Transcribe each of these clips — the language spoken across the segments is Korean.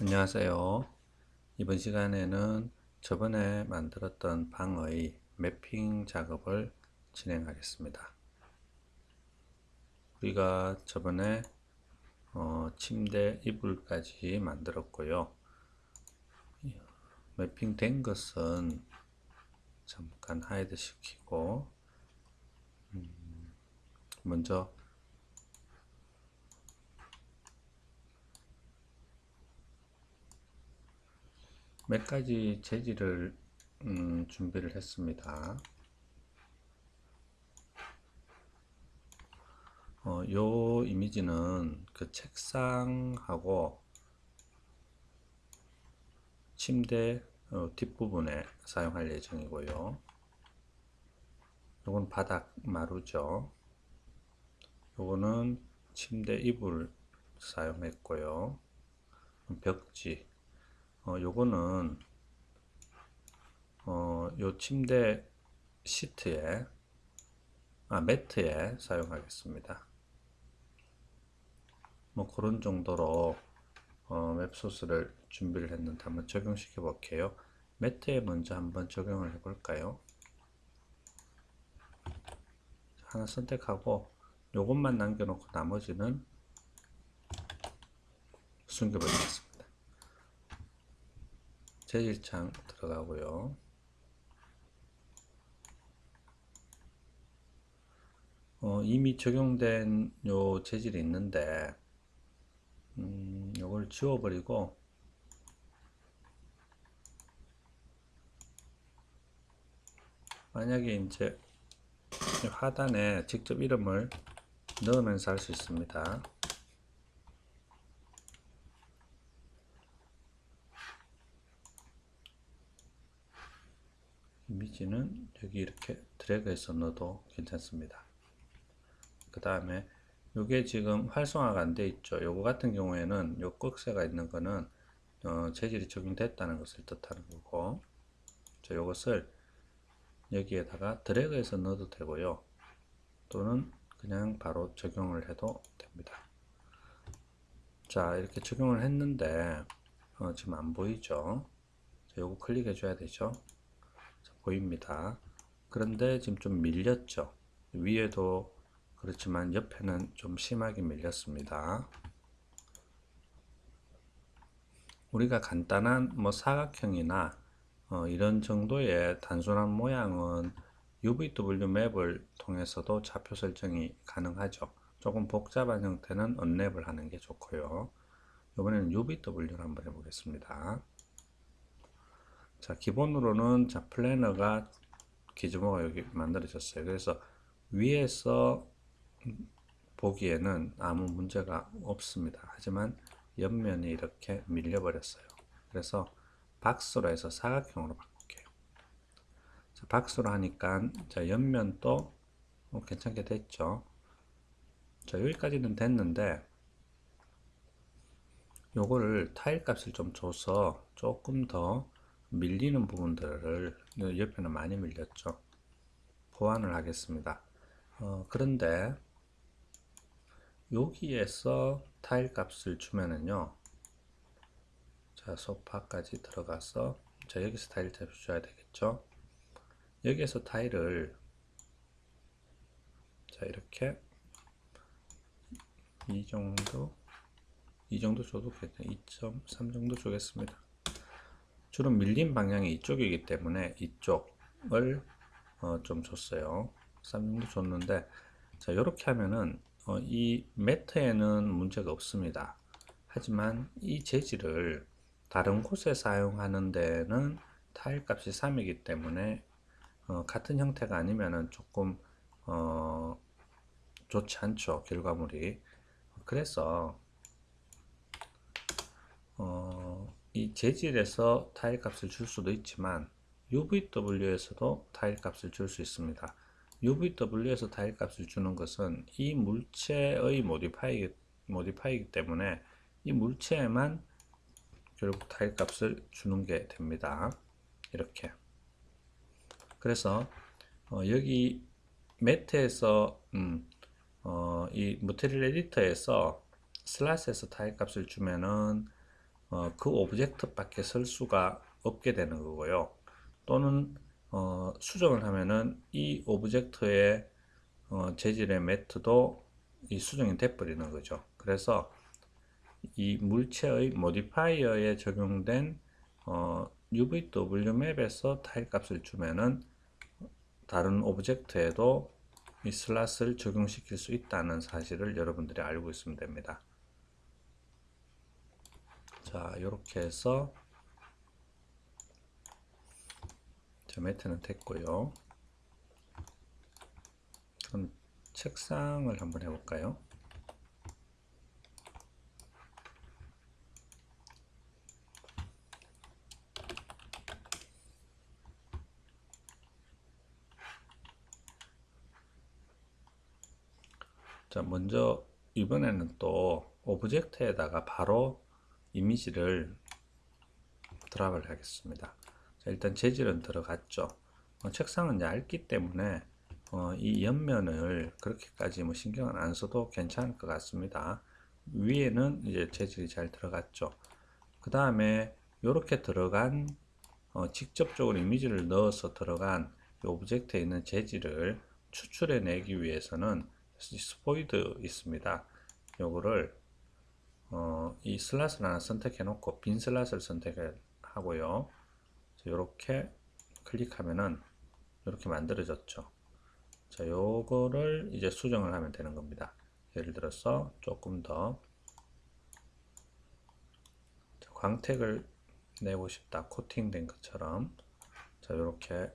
안녕하세요. 이번 시간에는 저번에 만들었던 방의 매핑 작업을 진행하겠습니다. 우리가 저번에 침대 이불까지 만들었고요. 매핑된 것은 잠깐 하이드 시키고 먼저 몇 가지 재질을 준비를 했습니다. 요 이미지는 그 책상하고 침대 뒷부분에 사용할 예정이고요. 요건 바닥 마루죠. 요거는 침대 이불 사용했고요. 벽지. 요거는 요 침대 시트에 매트에 사용하겠습니다. 뭐 그런 정도로 맵소스를 준비를 했는데 한번 적용시켜 볼게요. 매트에 먼저 한번 적용을 해 볼까요? 하나 선택하고 요것만 남겨놓고 나머지는 숨겨버리겠습니다. 재질창 들어가고요. 이미 적용된 요 재질이 있는데 요걸 지워버리고 만약에 이제 하단에 직접 이름을 넣으면서 할 수 있습니다. 이미지는 여기 이렇게 드래그해서 넣어도 괜찮습니다. 그 다음에 요게 지금 활성화가 안 돼 있죠. 요거 같은 경우에는 요 꺽쇠가 있는 거는 재질이 적용됐다는 것을 뜻하는 거고, 자, 요것을 여기에다가 드래그해서 넣어도 되고요. 또는 그냥 바로 적용을 해도 됩니다. 자, 이렇게 적용을 했는데 지금 안 보이죠? 자, 요거 클릭해 줘야 되죠. 자, 보입니다. 그런데 지금 좀 밀렸죠. 위에도 그렇지만 옆에는 좀 심하게 밀렸습니다. 우리가 간단한 뭐 사각형이나 이런 정도의 단순한 모양은 UVW 맵을 통해서도 좌표 설정이 가능하죠. 조금 복잡한 형태는 언랩을 하는 게 좋고요. 이번에는 UVW를 한번 해보겠습니다. 자, 기본으로는 자, 플래너가 기즈모가 여기 만들어졌어요. 그래서 위에서 보기에는 아무 문제가 없습니다. 하지만 옆면이 이렇게 밀려 버렸어요. 그래서 박스로 해서 사각형으로 바꿀게요. 자, 박스로 하니까 자, 옆면도 괜찮게 됐죠. 자, 여기까지는 됐는데 요거를 타일 값을 좀 줘서 조금 더 밀리는 부분들을, 옆에는 많이 밀렸죠, 보완을 하겠습니다. 그런데 여기에서 타일 값을 주면은요, 자, 소파까지 들어가서, 자, 여기서 타일 값을 줘야 되겠죠. 여기에서 타일을, 자, 이렇게 이 정도 줘도 괜찮아요. 2.3 정도 주겠습니다. 주로 밀린 방향이 이쪽이기 때문에 이쪽을 좀 줬어요. 3 정도 줬는데, 자, 이렇게 하면은 이 매트에는 문제가 없습니다. 하지만 이 재질을 다른 곳에 사용하는 데는 타일 값이 3이기 때문에 같은 형태가 아니면은 조금 좋지 않죠, 결과물이. 그래서 이 재질에서 타일 값을 줄 수도 있지만 UVW에서도 타일 값을 줄 수 있습니다. UVW에서 타일 값을 주는 것은 이 물체의 모디파이이기 때문에 이 물체에만 결국 타일 값을 주는 게 됩니다. 이렇게. 그래서 여기 매트에서 이 머티리얼 에디터에서 슬라스에서 타일 값을 주면은 그 오브젝트밖에 쓸 수가 없게 되는 거고요. 또는 수정을 하면은 이 오브젝트의 재질의 매트도 이 수정이 돼 버리는 거죠. 그래서 이 물체의 모디파이어에 적용된 UVW 맵에서 타일 값을 주면은 다른 오브젝트에도 이 슬롯을 적용시킬 수 있다는 사실을 여러분들이 알고 있으면 됩니다. 자, 이렇게 해서 자, 매트는 됐고요. 그럼 책상을 한번 해볼까요? 자, 먼저 이번에는 또 오브젝트에다가 바로 이미지를 드랍을 하겠습니다. 자, 일단 재질은 들어갔죠. 책상은 얇기 때문에 이 옆면을 그렇게까지 뭐 신경을 안 써도 괜찮을 것 같습니다. 위에는 이제 재질이 잘 들어갔죠. 그 다음에 이렇게 들어간 직접적으로 이미지를 넣어서 들어간 이 오브젝트에 있는 재질을 추출해 내기 위해서는 스포이드 있습니다. 요거를 이 슬롯을 하나 선택해 놓고 빈 슬롯을 선택하고요. 이렇게 클릭하면은 이렇게 만들어졌죠. 자, 요거를 이제 수정을 하면 되는 겁니다. 예를 들어서 조금 더 광택을 내고 싶다. 코팅된 것처럼. 자, 이렇게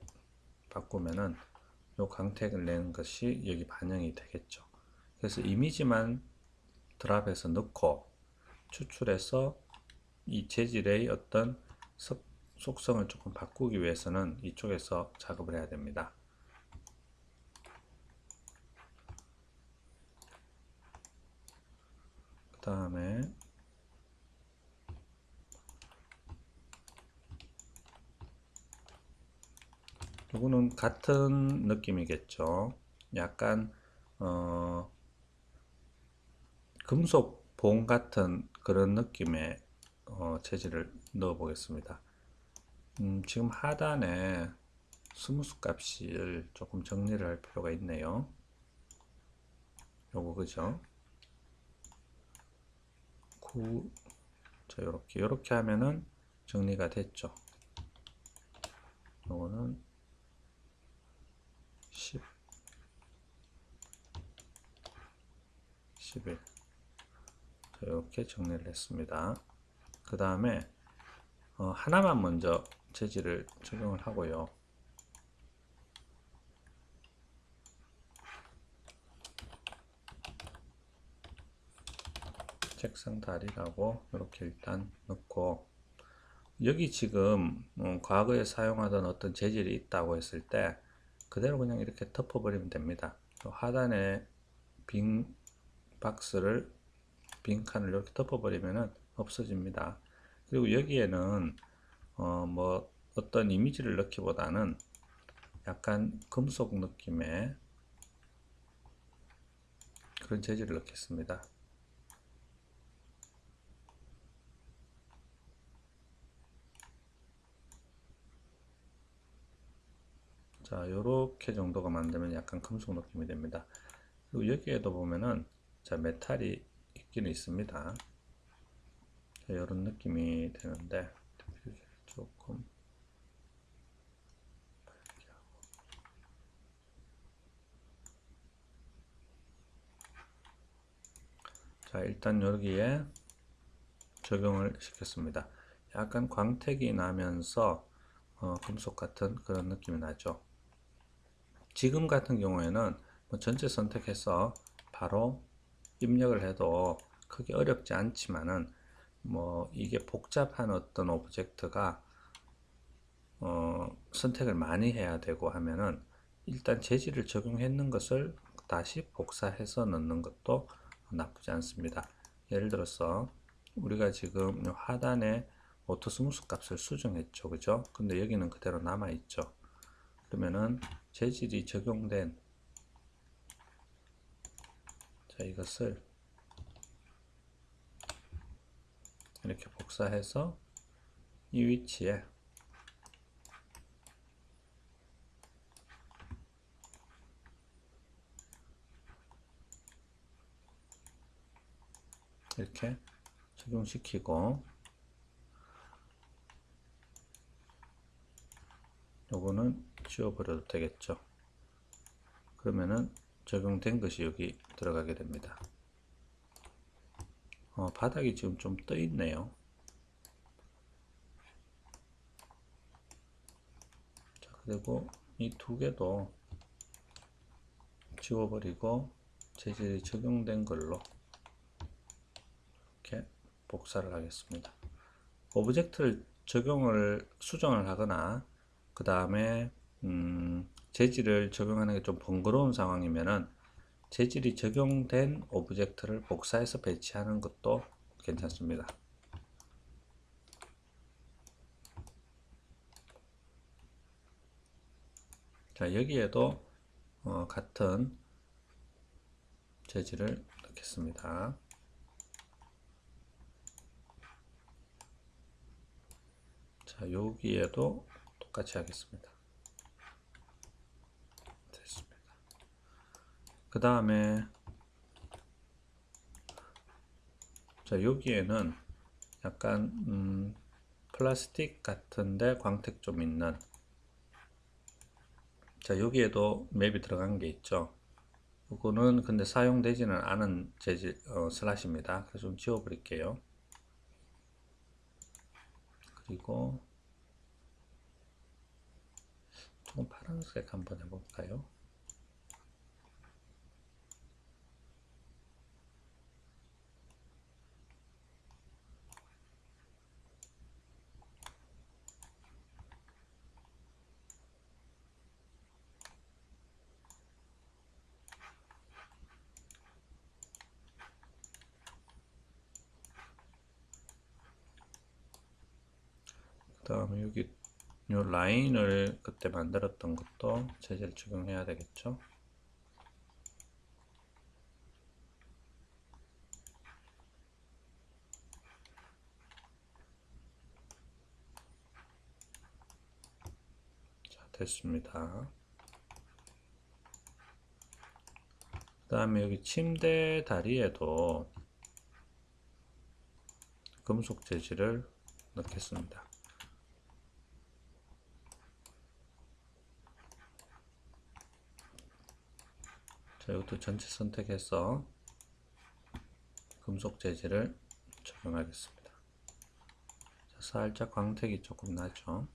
바꾸면은 요 광택을 내는 것이 여기 반영이 되겠죠. 그래서 이미지만 드랍해서 넣고 추출해서 이 재질의 어떤 속성을 조금 바꾸기 위해서는 이쪽에서 작업을 해야 됩니다. 그 다음에 이거는 같은 느낌이겠죠. 약간 금속 봉 같은 그런 느낌의 재질을 넣어 보겠습니다. 지금 하단에 스무스 값을 조금 정리를 할 필요가 있네요. 요거 그죠? 자, 요렇게 하면은 정리가 됐죠. 요거는 10, 11. 자, 이렇게 정리를 했습니다. 그 다음에 하나만 먼저 재질을 적용을 하고요. 책상 다리라고 이렇게 일단 넣고 여기 지금 과거에 사용하던 어떤 재질이 있다고 했을 때 그대로 그냥 이렇게 덮어버리면 됩니다. 하단에 빈 박스를 빈 칸을 이렇게 덮어버리면 없어집니다. 그리고 여기에는 뭐 어떤 이미지를 넣기보다는 약간 금속 느낌의 그런 재질을 넣겠습니다. 자, 요렇게 정도가 만들면 약간 금속 느낌이 됩니다. 그리고 여기에도 보면은 자, 메탈이 있기는 있습니다. 자, 이런 느낌이 되는데 조금 자, 일단 여기에 적용을 시켰습니다. 약간 광택이 나면서 금속 같은 그런 느낌이 나죠. 지금 같은 경우에는 뭐 전체 선택해서 바로 입력을 해도 크게 어렵지 않지만은 뭐 이게 복잡한 어떤 오브젝트가 선택을 많이 해야 되고 하면은 일단 재질을 적용했는 것을 다시 복사해서 넣는 것도 나쁘지 않습니다. 예를 들어서 우리가 지금 하단에 오토 스무스 값을 수정했죠. 그죠? 근데 여기는 그대로 남아 있죠. 그러면은 재질이 적용된 자, 이것을 이렇게 복사해서 이 위치에 이렇게 적용시키고, 요거는 지워버려도 되겠죠. 그러면은 적용된 것이 여기 들어가게 됩니다. 바닥이 지금 좀 떠 있네요. 자, 그리고 이 두 개도 지워버리고 재질이 적용된 걸로 이렇게 복사를 하겠습니다. 오브젝트를 수정을 하거나 그 다음에 재질을 적용하는 게 좀 번거로운 상황이면은 재질이 적용된 오브젝트를 복사해서 배치하는 것도 괜찮습니다. 자, 여기에도 같은 재질을 넣겠습니다. 자, 여기에도 똑같이 하겠습니다. 됐습니다. 그 다음에 자, 여기에는 약간 플라스틱 같은데 광택 좀 있는, 자, 여기에도 맵이 들어간 게 있죠. 이거는 근데 사용되지는 않은 재질 슬롯입니다. 그래서 좀 지워 버릴게요. 그리고 조금 파란색 한번 해볼까요? 그 다음에 여기 요 라인을 그때 만들었던 것도 재질 적용해야 되겠죠. 자, 됐습니다. 그 다음에 여기 침대 다리에도 금속 재질을 넣겠습니다. 자, 이것도 전체 선택해서 금속 재질을 적용하겠습니다. 자, 살짝 광택이 조금 나죠.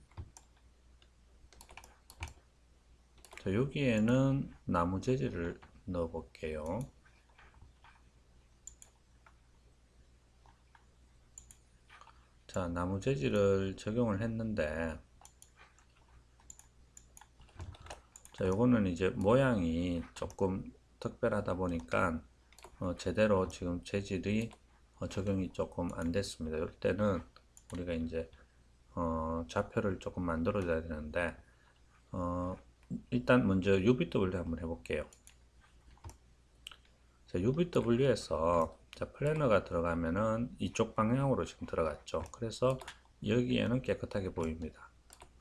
자, 여기에는 나무 재질을 넣어 볼게요. 자, 나무 재질을 적용을 했는데, 자, 요거는 이제 모양이 조금 특별하다 보니까 제대로 지금 재질이 적용이 조금 안 됐습니다. 이럴 때는 우리가 이제 좌표를 조금 만들어 줘야 되는데, 일단 먼저 UVW 한번 해볼게요. 자, UVW에서 자, 플래너가 들어가면은 이쪽 방향으로 지금 들어갔죠. 그래서 여기에는 깨끗하게 보입니다.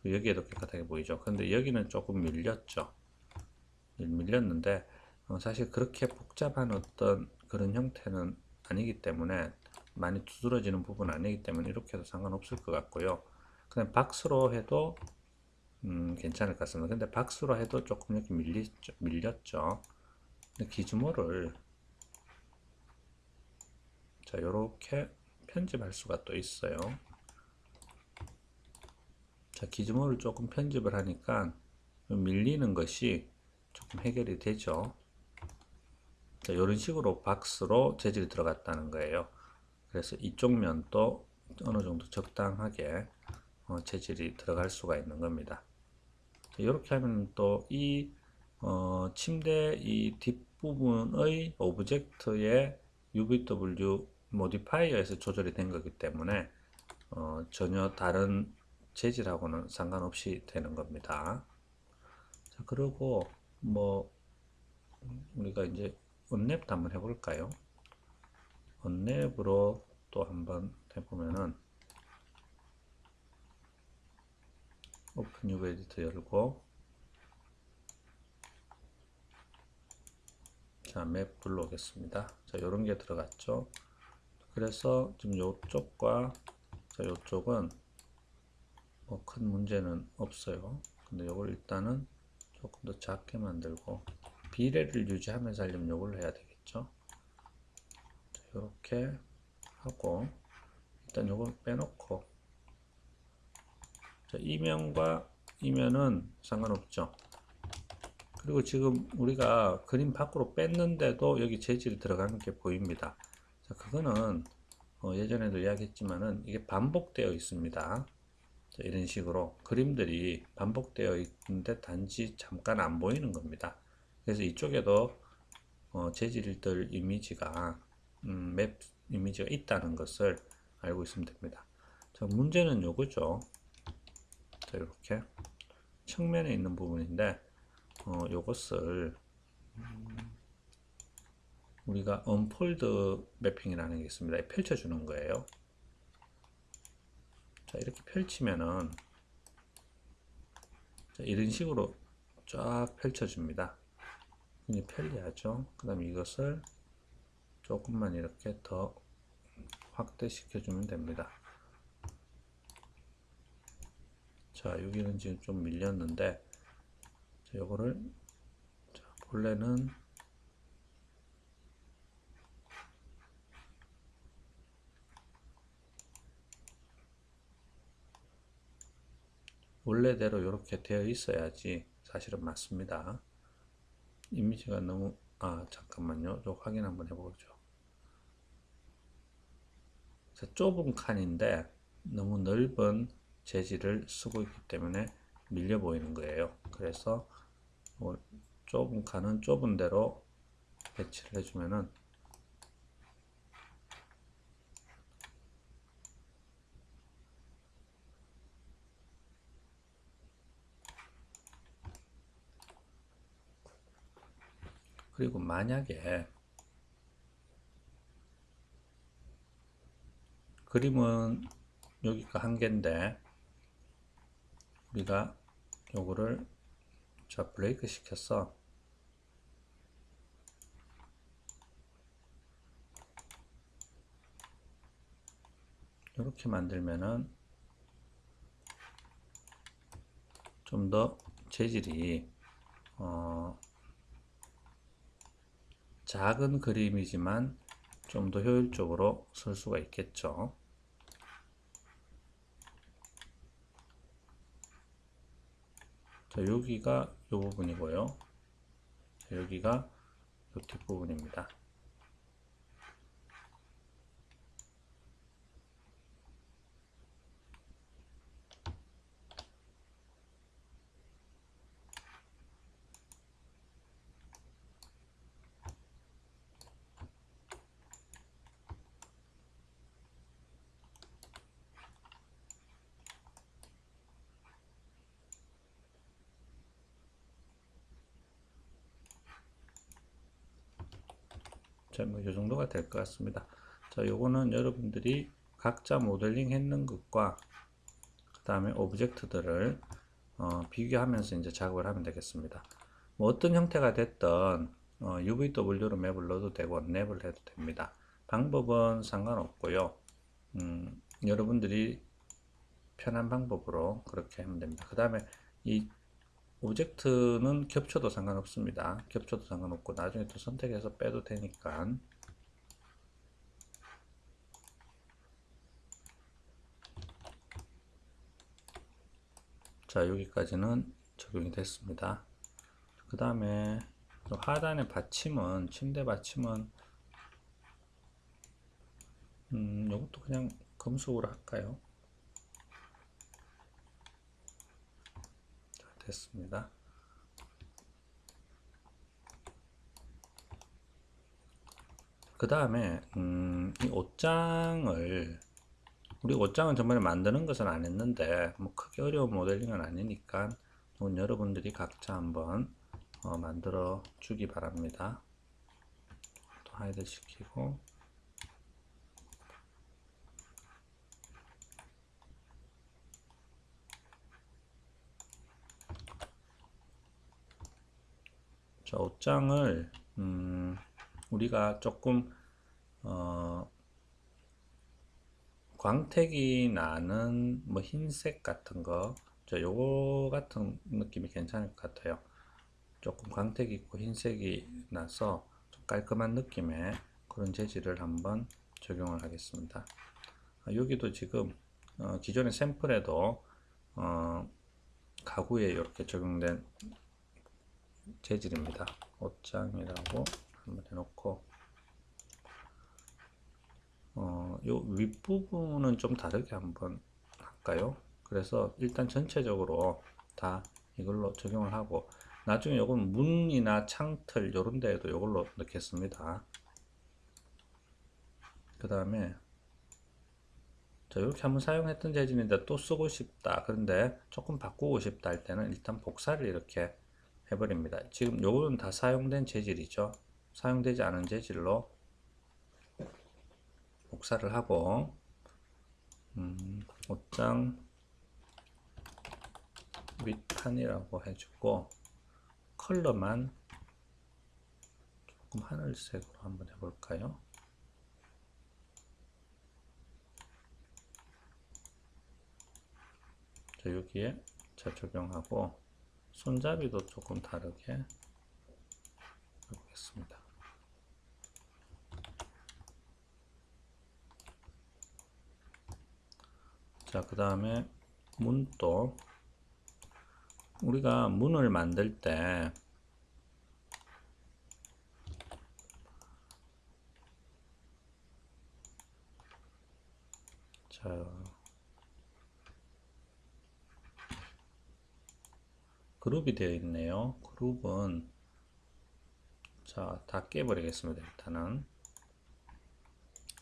여기에도 깨끗하게 보이죠. 근데 여기는 조금 밀렸죠. 밀렸는데 사실 그렇게 복잡한 어떤 그런 형태는 아니기 때문에, 많이 두드러지는 부분은 아니기 때문에 이렇게 해도 상관없을 것 같고요. 그냥 박스로 해도 괜찮을 것 같습니다. 근데 박스로 해도 조금 이렇게 밀렸죠. 기즈모를 자, 요렇게 편집할 수가 또 있어요. 자, 기즈모를 조금 편집을 하니까 밀리는 것이 조금 해결이 되죠. 자, 이런 식으로 박스로 재질이 들어갔다는 거예요. 그래서 이쪽 면도 어느 정도 적당하게 재질이 들어갈 수가 있는 겁니다. 이렇게 하면 또 이 침대 이 뒷부분의 오브젝트의 UVW 모디파이어에서 조절이 된 거기 때문에 전혀 다른 재질하고는 상관없이 되는 겁니다. 자, 그리고 뭐 우리가 이제 언랩도 한번 해볼까요? 언랩으로 또 한번 해보면은 오픈 유브 에디터 열고 자, 맵 불러오겠습니다. 자, 요런 게 들어갔죠. 그래서 지금 요쪽과 자, 요쪽은 뭐 큰 문제는 없어요. 근데 요걸 일단은 조금 더 작게 만들고 비례를 유지하면서 하려면 요걸 해야 되겠죠. 자, 요렇게 하고 일단 요걸 빼놓고 자, 이면과 이면은 상관없죠. 그리고 지금 우리가 그림 밖으로 뺐는데도 여기 재질이 들어가는 게 보입니다. 자, 그거는 예전에도 이야기했지만은 이게 반복되어 있습니다. 자, 이런 식으로 그림들이 반복되어 있는데 단지 잠깐 안 보이는 겁니다. 그래서 이쪽에도 재질들 이미지가 맵 이미지가 있다는 것을 알고 있으면 됩니다. 자, 문제는 요거죠. 자, 이렇게 측면에 있는 부분인데 요것을 우리가 언폴드 매핑이라는 게 있습니다. 펼쳐주는 거예요. 자, 이렇게 펼치면은 자, 이런 식으로 쫙 펼쳐줍니다. 굉장히 편리하죠. 그 다음에 이것을 조금만 이렇게 더 확대시켜주면 됩니다. 자, 여기는 지금 좀 밀렸는데, 자, 요거를, 자, 본래는, 원래대로 이렇게 되어 있어야지 사실은 맞습니다. 이미지가 너무, 잠깐만요. 저 확인 한번 해보죠. 자, 좁은 칸인데, 너무 넓은 재질을 쓰고 있기 때문에 밀려 보이는 거예요. 그래서, 좁은 칸은 좁은 대로 배치를 해주면은 그리고 만약에 그림은 여기가 한 개인데 우리가 요거를 자 브레이크 시켜서 이렇게 만들면은 좀 더 재질이 작은 그림이지만 좀 더 효율적으로 쓸 수가 있겠죠. 자, 여기가 이 부분이고요. 자, 여기가 이 뒷부분입니다. 자, 뭐, 이 정도가 될 것 같습니다. 자, 요거는 여러분들이 각자 모델링 했는 것과 그 다음에 오브젝트들을 비교하면서 이제 작업을 하면 되겠습니다. 뭐 어떤 형태가 됐던 UVW로 맵을 넣어도 되고 랩을 해도 됩니다. 방법은 상관없고요. 여러분들이 편한 방법으로 그렇게 하면 됩니다. 그 다음에 이 오브젝트는 겹쳐도 상관없습니다. 겹쳐도 상관없고 나중에 또 선택해서 빼도 되니까. 자, 여기까지는 적용이 됐습니다. 그 다음에 하단의 받침은 침대 받침은 이것도 그냥 금속으로 할까요? 자, 됐습니다. 그 다음에 이 옷장을 우리 옷장은 전번에 만드는 것은 안 했는데 뭐 크게 어려운 모델링은 아니니까 여러분들이 각자 한번 만들어 주기 바랍니다. 또 하이드 시키고 자, 옷장을 우리가 조금 광택이 나는 뭐 흰색 같은 거, 자, 요거 같은 느낌이 괜찮을 것 같아요. 조금 광택이 있고 흰색이 나서 좀 깔끔한 느낌의 그런 재질을 한번 적용을 하겠습니다. 여기도 지금 기존의 샘플에도 가구에 이렇게 적용된 재질입니다. 옷장이라고 한번 해놓고 요 윗부분은 좀 다르게 한번 할까요? 그래서 일단 전체적으로 다 이걸로 적용을 하고 나중에 요건 문이나 창틀 요런 데에도 이걸로 넣겠습니다. 그 다음에 자, 이렇게 한번 사용했던 재질인데 또 쓰고 싶다. 그런데 조금 바꾸고 싶다 할 때는 일단 복사를 이렇게 해버립니다. 지금 요거는 다 사용된 재질이죠. 사용되지 않은 재질로 복사를 하고 옷장 윗판이라고 해주고 컬러만 조금 하늘색으로 한번 해볼까요? 자, 여기에 자 적용하고 손잡이도 조금 다르게 해보겠습니다. 자, 그 다음에 문도 우리가 문을 만들 때 자, 그룹이 되어 있네요. 그룹은 자, 다 깨버리겠습니다. 일단은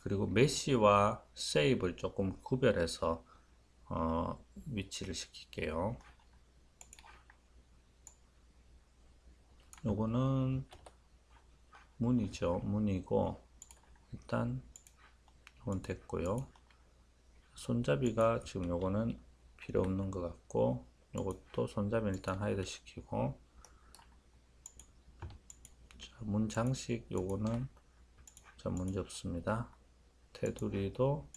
그리고 메시와 세이브를 조금 구별해서 위치를 시킬게요. 요거는 문이죠. 문이고 일단 이건 됐고요. 손잡이가 지금 요거는 필요 없는 것 같고 요것도 손잡이 일단 하이드 시키고 자, 문 장식 요거는 자, 문제 없습니다. 테두리도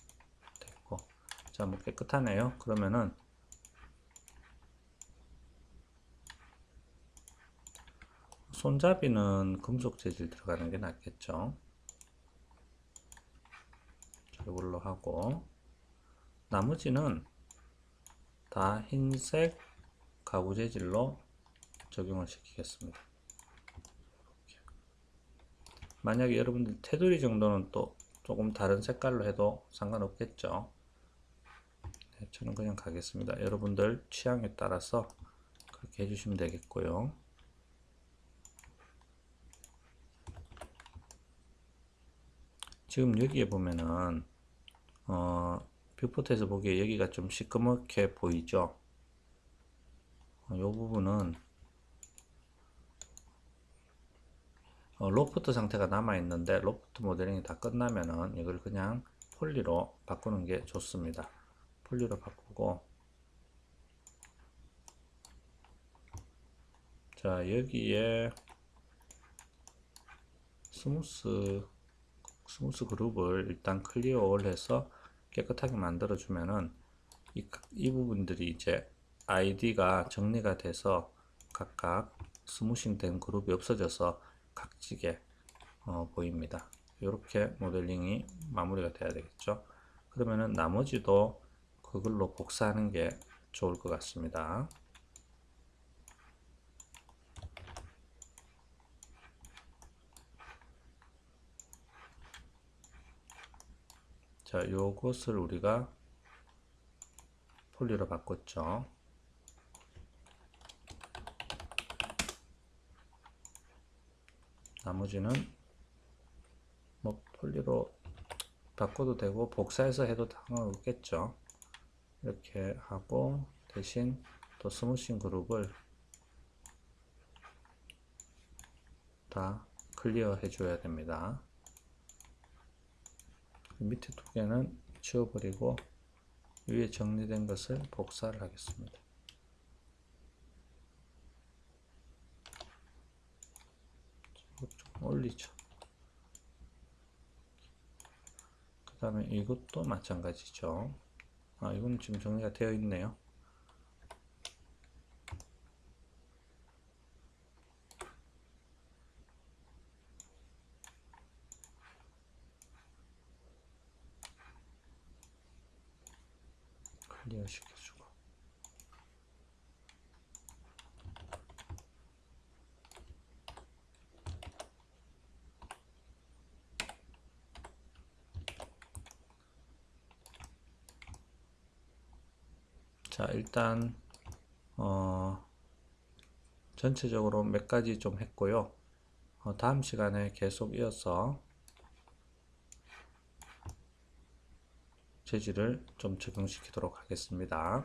됐고 자, 뭐 깨끗하네요. 그러면은 손잡이는 금속 재질 들어가는 게 낫겠죠. 이걸로 하고 나머지는 다 흰색 가구 재질로 적용을 시키겠습니다. 만약에 여러분들 테두리 정도는 또 조금 다른 색깔로 해도 상관없겠죠. 네, 저는 그냥 가겠습니다. 여러분들 취향에 따라서 그렇게 해주시면 되겠고요. 지금 여기에 보면은 뷰포트에서 보기에 여기가 좀 시커멓게 보이죠. 이 부분은 로프트 상태가 남아 있는데 로프트 모델링이 다 끝나면은 이걸 그냥 폴리로 바꾸는 게 좋습니다. 폴리로 바꾸고 자, 여기에 스무스 그룹을 일단 클리어 올 해서 깨끗하게 만들어 주면은 이 부분들이 이제 아이디가 정리가 돼서 각각 스무싱 된 그룹이 없어져서 각지게 보입니다. 이렇게 모델링이 마무리가 돼야 되겠죠. 그러면은 나머지도 그걸로 복사하는 게 좋을 것 같습니다. 자, 요것을 우리가 폴리로 바꿨죠. 나머지는 뭐 폴리로 바꿔도 되고 복사해서 해도 상관없겠죠. 이렇게 하고 대신 또 스무싱 그룹을 다 클리어 해줘야 됩니다. 밑에 두 개는 지워버리고 위에 정리된 것을 복사를 하겠습니다. 올리죠. 그 다음에 이것도 마찬가지죠. 이건 지금 정리가 되어 있네요. 클리어 시켜주고. 자, 일단 전체적으로 몇 가지 좀 했고요. 다음 시간에 계속 이어서 재질을 좀 적용시키도록 하겠습니다.